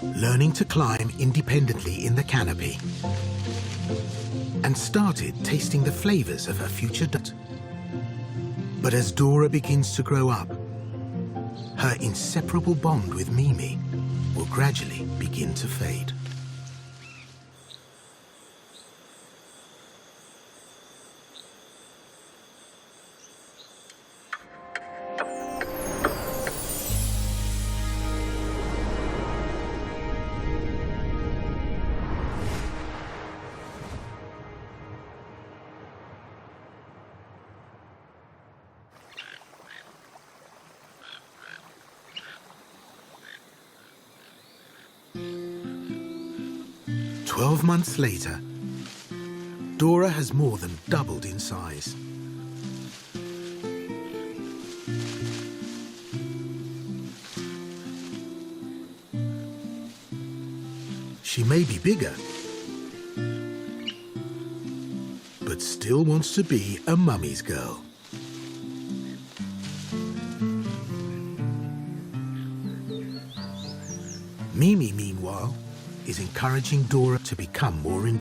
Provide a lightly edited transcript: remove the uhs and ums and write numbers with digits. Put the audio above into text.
learning to climb independently in the canopy, and started tasting the flavors of her future diet. But as Dora begins to grow up, her inseparable bond with Mimi will gradually begin to fade. "12 months later, Dora has more than doubled in size. She may be bigger, but still wants to be a mummy's girl. Mimi, meanwhile, is encouraging Dora to become more independent.